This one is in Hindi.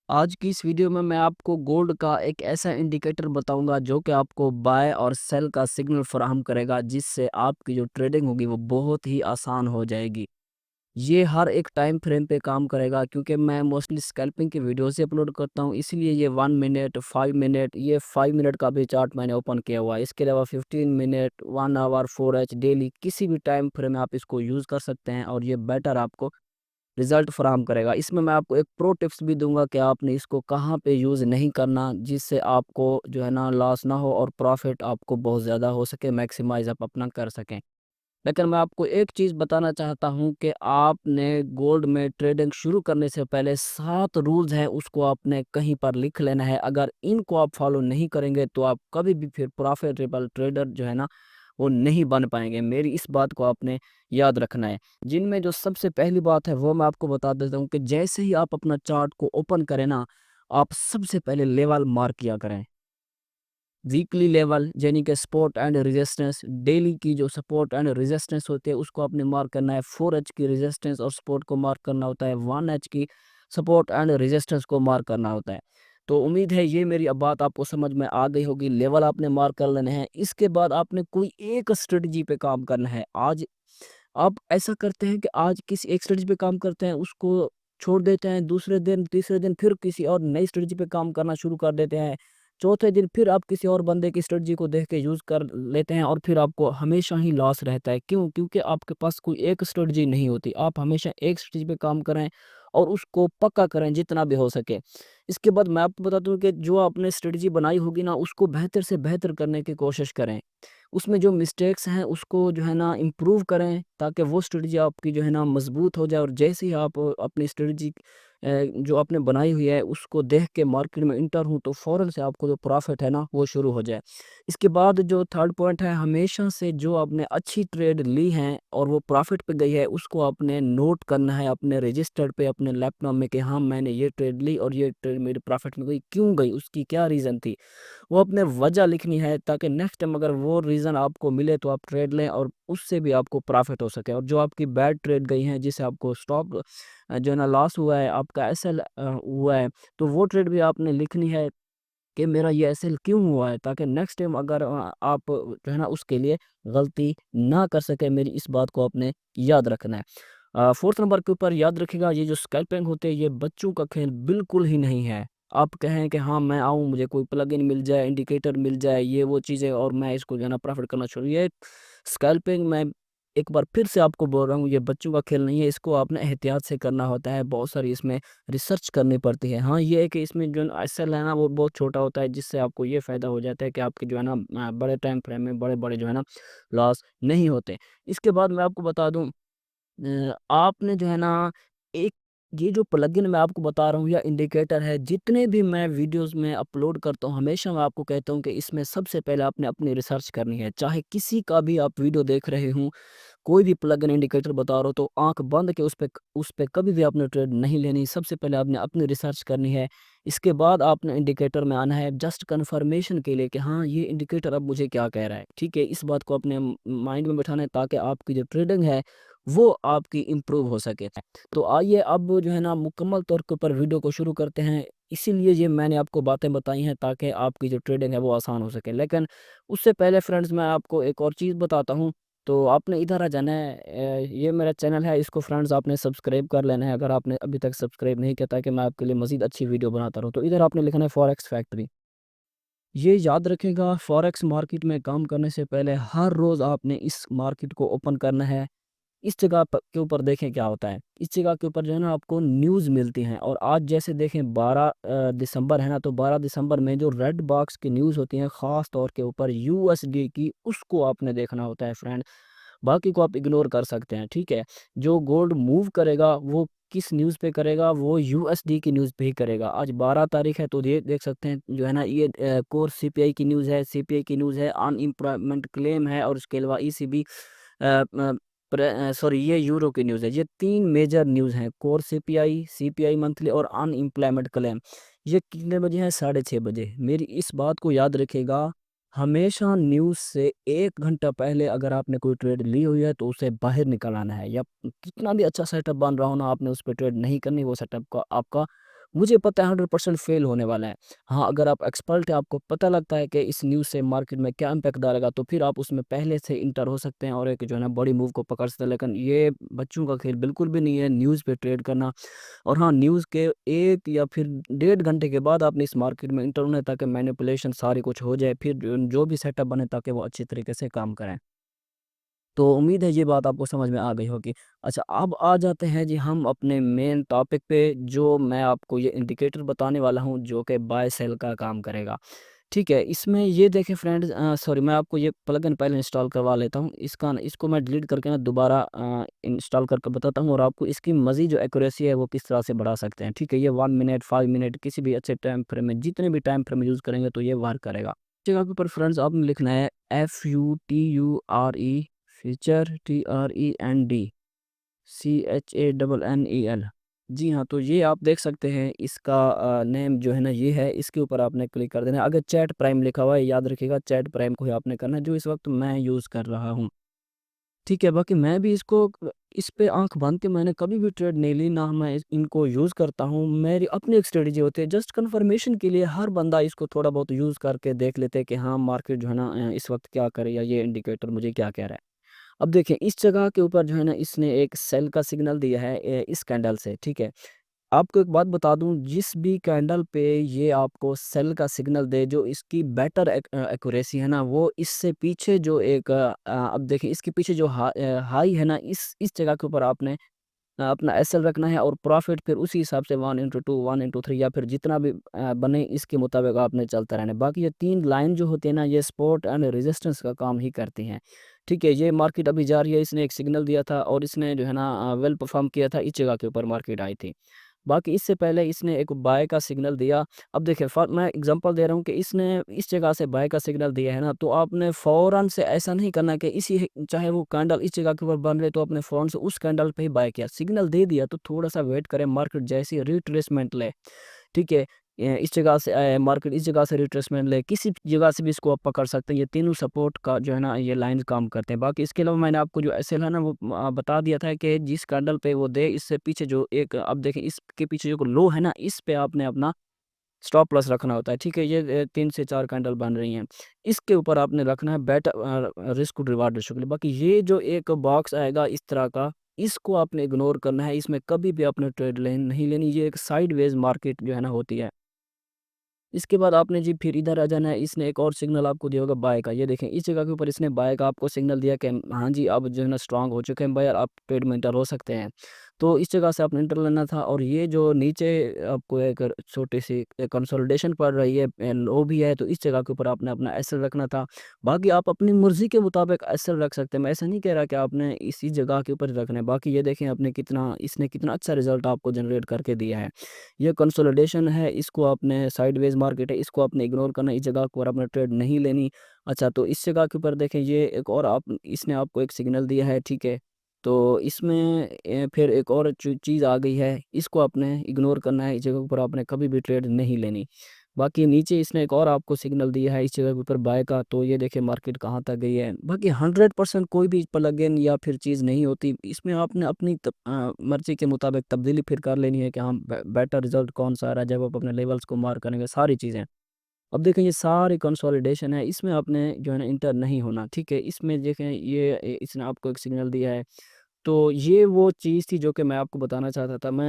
आज की इस वीडियो में मैं आपको गोल्ड का एक ऐसा इंडिकेटर बताऊंगा जो कि आपको बाय और सेल का सिग्नल फराहम करेगा, जिससे आपकी जो ट्रेडिंग होगी वो बहुत ही आसान हो जाएगी। ये हर एक टाइम फ्रेम पे काम करेगा, क्योंकि मैं मोस्टली स्कैल्पिंग की वीडियोस ही अपलोड करता हूँ, इसलिए ये 1 मिनट 5 मिनट, ये 5 मिनट का भी चार्ट मैंने ओपन किया हुआ है। इसके अलावा 15 मिनट, 1 आवर, 4H डेली, किसी भी टाइम फ्रेम में आप इसको यूज़ कर सकते हैं और ये बेटर आपको रिज़ल्ट फ़राहम करेगा। इसमें मैं आपको एक प्रो टिप्स भी दूँगा कि आपने इसको कहाँ पे यूज़ नहीं करना, जिससे आपको जो है ना लॉस ना हो और प्रॉफ़िट आपको बहुत ज़्यादा हो सके, मैक्सिमाइज़ आप अपना कर सकें। लेकिन मैं आपको एक चीज़ बताना चाहता हूँ कि आपने गोल्ड में ट्रेडिंग शुरू करने से पहले 7 रूल्स हैं, उसको आपने कहीं पर लिख लेना है। अगर इनको आप फ़ॉलो नहीं करेंगे तो आप कभी भी फिर प्रॉफ़िटेबल ट्रेडर जो है ना वो नहीं बन पाएँगे। मेरी इस बात को आपने याद रखना है। जिनमें जो सबसे पहली बात है वो मैं आपको बता देता हूँ कि जैसे ही आप अपना चार्ट को ओपन करें ना, आप सबसे पहले लेवल मार्क किया करें। वीकली लेवल यानी कि सपोर्ट एंड रेजिस्टेंस, डेली की जो सपोर्ट एंड रेजिस्टेंस होती है उसको आपने मार्क करना है। 4H की रेजिस्टेंस और सपोर्ट को मार्क करना होता है। 1H की सपोर्ट एंड रेजिस्टेंस को मार्क करना होता है। तो उम्मीद है ये मेरी अब बात आपको समझ में आ गई होगी। लेवल आपने मार्क कर लेने हैं। इसके बाद आपने कोई एक स्ट्रेटजी पे काम करना है। आज आप ऐसा करते हैं कि आज किसी एक स्ट्रेटजी पे काम करते हैं, उसको छोड़ देते हैं, दूसरे दिन, तीसरे दिन फिर किसी और नई स्ट्रेटजी पे काम करना शुरू कर देते हैं। चौथे दिन फिर आप किसी और बंदे की स्ट्रेटजी को देख के यूज़ कर लेते हैं और फिर आपको हमेशा ही लॉस रहता है। क्यों? क्योंकि आपके पास कोई एक स्ट्रेटजी नहीं होती। आप हमेशा एक स्ट्रेटजी पे काम करें और उसको पक्का करें जितना भी हो सके। इसके बाद मैं आपको बता दूँ कि जो आपने स्ट्रेटजी बनाई होगी ना, उसको बेहतर से बेहतर करने की कोशिश करें। उसमें जो मिस्टेक्स हैं उसको जो है ना इम्प्रूव करें, ताकि वो स्ट्रेटजी आपकी जो है ना मज़बूत हो जाए और जैसे ही आप अपनी स्ट्रेटजी जो आपने बनाई हुई है उसको देख के मार्केट में एंटर हों तो फ़ौरन से आपको जो प्रॉफ़िट है ना वो शुरू हो जाए। इसके बाद जो थर्ड पॉइंट है, हमेशा से जो आपने अच्छी ट्रेड ली हैं और वो प्रॉफ़िट पे गई है उसको आपने नोट करना है अपने रजिस्टर पे, अपने लैपटॉप में कि हाँ, मैंने ये ट्रेड ली और ये ट्रेड मेरे प्रॉफ़िट में गई, क्यों गई? उसकी क्या रीज़न थी? वो अपने वजह लिखनी है, ताकि नेक्स्ट टाइम अगर वो रीज़न आपको मिले तो आप ट्रेड लें और उससे भी आपको प्रॉफ़िट हो सके। और जो आपकी बैड ट्रेड गई हैं, जिससे आपको स्टॉप जो है ना लॉस हुआ है, आपका एसएल हुआ है, तो वो ट्रेड भी आपने लिखनी है कि मेरा ये एसएल क्यों हुआ है, ताकि नेक्स्ट टाइम अगर आप जो है ना उसके लिए गलती ना कर सकें। मेरी इस बात को आपने याद रखना है। 4th नंबर के ऊपर याद रखिएगा, ये जो स्कैल्पिंग होते हैं ये बच्चों का खेल बिल्कुल ही नहीं है। आप कहें कि हाँ, मैं आऊँ, मुझे कोई प्लगइन मिल जाए, इंडिकेटर मिल जाए, ये वो चीज़ें, और मैं इसको जो है ना प्रॉफ़िट करना शुरू, ये स्कैल्पिंग, मैं एक बार फिर से आपको बोल रहा हूँ, ये बच्चों का खेल नहीं है। इसको आपने एहतियात से करना होता है। बहुत सारी इसमें रिसर्च करनी पड़ती है। हाँ, ये है कि इसमें जो एसएल है ना वो बहुत छोटा होता है, जिससे आपको ये फ़ायदा हो जाता है कि आपके जो है ना बड़े टाइम फ्रेम में बड़े-बड़े जो है ना लॉस नहीं होते। इसके बाद मैं आपको बता दूँ, आपने जो है ना एक ये जो प्लगइन मैं आपको बता रहा हूँ या इंडिकेटर है, जितने भी मैं वीडियोज़ में अपलोड करता हूँ, हमेशा मैं आपको कहता हूँ कि इसमें सबसे पहले आपने अपनी रिसर्च करनी है। चाहे किसी का भी आप वीडियो देख रहे हों, कोई भी प्लग इन इंडिकेटर बता रहा हो तो आँख बंद के उस पे कभी भी आपने ट्रेड नहीं लेनी। सबसे पहले आपने अपनी रिसर्च करनी है। इसके बाद आपने इंडिकेटर में आना है जस्ट कन्फर्मेशन के लिए कि हाँ, ये इंडिकेटर अब मुझे क्या कह रहा है। ठीक है? इस बात को अपने माइंड में बिठाना है, ताकि आपकी जो ट्रेडिंग है वो आपकी इम्प्रूव हो सके। तो आइए अब जो है ना मुकम्मल तौर के ऊपर वीडियो को शुरू करते हैं। इसीलिए ये मैंने आपको बातें बताई हैं, ताकि आपकी जो ट्रेडिंग है वो आसान हो सके। लेकिन उससे पहले फ्रेंड्स, मैं आपको एक और चीज़ बताता हूँ। तो आपने इधर आ जाना है, ये मेरा चैनल है, इसको फ्रेंड्स आपने सब्सक्राइब कर लेना है, अगर आपने अभी तक सब्सक्राइब नहीं किया, ताकि मैं आपके लिए मज़ीद अच्छी वीडियो बनाता रहूँ। तो इधर आपने लिखना है फॉरेक्स फैक्ट्री। ये याद रखिएगा, फॉरेक्स मार्केट में काम करने से पहले हर रोज़ आपने इस मार्केट को ओपन करना है। इस जगह के ऊपर देखें क्या होता है। इस जगह के ऊपर जो है ना आपको न्यूज़ मिलती हैं, और आज जैसे देखें 12 दिसंबर है ना, तो 12 दिसंबर में जो रेड बॉक्स की न्यूज़ होती हैं, ख़ास तौर के ऊपर यूएसडी की, उसको आपने देखना होता है फ्रेंड। बाकी को आप इग्नोर कर सकते हैं, ठीक है? जो गोल्ड मूव करेगा वो किस न्यूज़ पे करेगा, वो यूएसडी की न्यूज़ पे ही करेगा। आज 12 तारीख है, तो ये देख सकते हैं जो है ना, ये कोर सीपीआई की न्यूज़ है, सीपीआई की न्यूज़ है, अनएम्प्लॉयमेंट क्लेम है, और उसके अलावा ईसीबी सॉरी, ये यूरो की न्यूज़ है। ये 3 मेजर न्यूज़ हैं, कोर सीपीआई, सीपीआई मंथली और अनएम्प्लॉयमेंट क्लेम। ये कितने बजे हैं? 6:30 बजे। मेरी इस बात को याद रखिएगा, हमेशा न्यूज़ से 1 घंटा पहले अगर आपने कोई ट्रेड ली हुई है तो उसे बाहर निकल आना है, या कितना भी अच्छा सेटअप बन रहा हो ना, आपने उस पे ट्रेड नहीं करनी, वो सेटअप का आपका मुझे पता है 100% फ़ेल होने वाला है। हाँ, अगर आप एक्सपर्ट हैं, आपको पता लगता है कि इस न्यूज़ से मार्केट में क्या इम्पैक्ट डालेगा, तो फिर आप उसमें पहले से इंटर हो सकते हैं और एक जो है ना बड़ी मूव को पकड़ सकते हैं। लेकिन ये बच्चों का खेल बिल्कुल भी नहीं है न्यूज़ पे ट्रेड करना। और हाँ, न्यूज़ के 1 या फिर डेढ़ घंटे के बाद आपने इस मार्केट में इंटर होना है ताकि मैनिपुलेशन सारी कुछ हो जाए, फिर जो भी सेटअप बने ताकि वो अच्छी तरीके से काम करें। तो उम्मीद है ये बात आपको समझ में आ गई होगी। अच्छा, अब आ जाते हैं जी हम अपने मेन टॉपिक पे, जो मैं आपको ये इंडिकेटर बताने वाला हूँ जो कि बाय सेल का काम करेगा। ठीक है, इसमें ये देखें फ्रेंड्स, सॉरी, मैं आपको ये प्लगइन पहले इंस्टॉल करवा लेता हूँ। इसको मैं डिलीट करके ना दोबारा इंस्टॉल करके बताता हूँ और आपको इसकी मज़ीद जो एक्यूरेसी है वो किस तरह से बढ़ा सकते हैं। ठीक है, ये 1 मिनट, 5 मिनट किसी भी अच्छे टाइम फ्रेम में, जितने भी टाइम फ्रेम में यूज़ करेंगे तो ये वर्क करेगा। जगह के ऊपर फ्रेंड्स आपने लिखना है FUTURE, फ्यूचर, TREND, CHANNEL। जी हाँ, तो ये आप देख सकते हैं इसका नेम जो है ना ये है, इसके ऊपर आपने क्लिक कर देना है। अगर चैट प्राइम लिखा हुआ है, याद रखिएगा चैट प्राइम को ही आपने करना है, जो इस वक़्त मैं यूज़ कर रहा हूँ। ठीक है, बाकी मैं भी इस पे आँख बाँध के मैंने कभी भी ट्रेड नहीं ली, ना मैं इनको यूज़ करता हूँ। मेरी अपनी एक स्ट्रेटजी होती है, जस्ट कन्फर्मेशन के लिए हर बंदा इसको थोड़ा बहुत यूज़ करके देख लेते हैं कि हाँ, मार्केट जो है ना इस वक़्त क्या करे या ये इंडिकेटर मुझे क्या कह रहा है। अब देखिए इस जगह के ऊपर जो है ना इसने एक सेल का सिग्नल दिया है इस कैंडल से, ठीक है। आपको एक बात बता दूँ, जिस भी कैंडल पे ये आपको सेल का सिग्नल दे, जो इसकी बेटर एक्यूरेसी है ना, वो इससे पीछे जो अब देखिए इसके पीछे जो हाई है ना, इस जगह के ऊपर आपने अपना एसएल रखना है और प्रॉफिट फिर उसी हिसाब से 1/2, 1/3 या फिर जितना भी बने इसके मुताबिक आपने चलता रहना है। बाकी ये 3 लाइन जो होती है ना, ये सपोर्ट एंड रेजिस्टेंस का काम ही करती हैं। ठीक है, ये मार्केट अभी जा रही है, इसने एक सिग्नल दिया था और इसने जो है ना वेल परफॉर्म किया था, इस जगह के ऊपर मार्केट आई थी। बाकी इससे पहले इसने एक बाय का सिग्नल दिया। अब देखिए मैं एग्ज़ाम्पल दे रहा हूँ कि इसने इस जगह से बाय का सिग्नल दिया है ना, तो आपने फ़ौरन से ऐसा नहीं करना कि चाहे वो कैंडल इस जगह के ऊपर बन रहे तो आपने फ़ौरन से उस कैंडल पे ही बाय किया। सिग्नल दे दिया तो थोड़ा-सा वेट करें, मार्केट जैसे ही रिट्रेसमेंट ले, ठीक है? इस जगह से मार्केट इस जगह से रिट्रेसमेंट ले, किसी जगह से भी इसको आप पकड़ सकते हैं। ये तीनों सपोर्ट का जो है ना ये लाइन्स काम करते हैं। बाकी इसके अलावा मैंने आपको जो एसएल है ना वो बता दिया था कि जिस कैंडल पे वो दे, इससे पीछे जो एक अब देखें इसके पीछे जो लो है ना, इस पे आपने अपना स्टॉप लॉस रखना होता है। ठीक है? ये 3 से 4 कैंडल बन रही हैं। इसके ऊपर आपने रखना है रिस्क टू रिवार्ड रेशियो के लिए। बाकी ये जो एक बॉक्स आएगा इस तरह का, इसको आपने इग्नोर करना है। इसमें कभी भी आपने ट्रेड नहीं लेनी। ये एक साइडवेज़ मार्केट जो है ना होती है। इसके बाद आपने जी फिर इधर आ जाना है, इसने एक और सिग्नल आपको दिया होगा बाय का। ये देखें इस जगह के ऊपर इसने बाय का आपको सिग्नल दिया कि हाँ जी, अब जो है ना स्ट्रॉन्ग हो चुके हैं बायर, आप ट्रेड में एंटर हो सकते हैं। तो इस जगह से आपने एंटर लेना था और ये जो नीचे आपको एक छोटी-सी कंसोलिडेशन पड़ रही है, लो भी है, तो इस जगह के ऊपर आपने अपना एसएल रखना था। बाकी आप अपनी मर्ज़ी के मुताबिक एसएल रख सकते हैं। मैं ऐसा नहीं कह रहा कि आपने इसी जगह के ऊपर ही रखना है। बाकी ये देखें आपने इसने कितना अच्छा रिज़ल्ट आपको जनरेट करके दिया है। ये कंसोलिडेशन है, इसको आपने साइडवेज़ मार्केट है, इसको आपने इग्नोर करना है, इस जगह के ऊपर आपने ट्रेड नहीं लेनी। अच्छा, तो इस जगह के ऊपर देखें ये एक और आप इसने आपको एक सिग्नल दिया है, ठीक है? तो इसमें फिर एक और चीज़ आ गई है, इसको आपने इग्नोर करना है, इस जगह के ऊपर आपने कभी भी ट्रेड नहीं लेनी। बाकी नीचे इसने एक और आपको सिग्नल दिया है इस जगह के ऊपर बाय का, तो ये देखिए मार्केट कहाँ तक गई है। बाकी 100% कोई भी प्लगइन या फिर चीज़ नहीं होती। इसमें आपने अपनी मर्ज़ी के मुताबिक तब्दीली फिर कर लेनी है कि हाँ, बेटर रिज़ल्ट कौन-सा आ रहा है, जब आप अपने लेवल्स को मार्क करेंगे, सारी चीज़ें। अब देखें ये सारी कंसोलिडेशन है, इसमें आपने जो है ना इंटर नहीं होना, ठीक है? इसमें देखें ये इसने आपको एक सिग्नल दिया है। तो ये वो चीज़ थी जो कि मैं आपको बताना चाहता था। मैं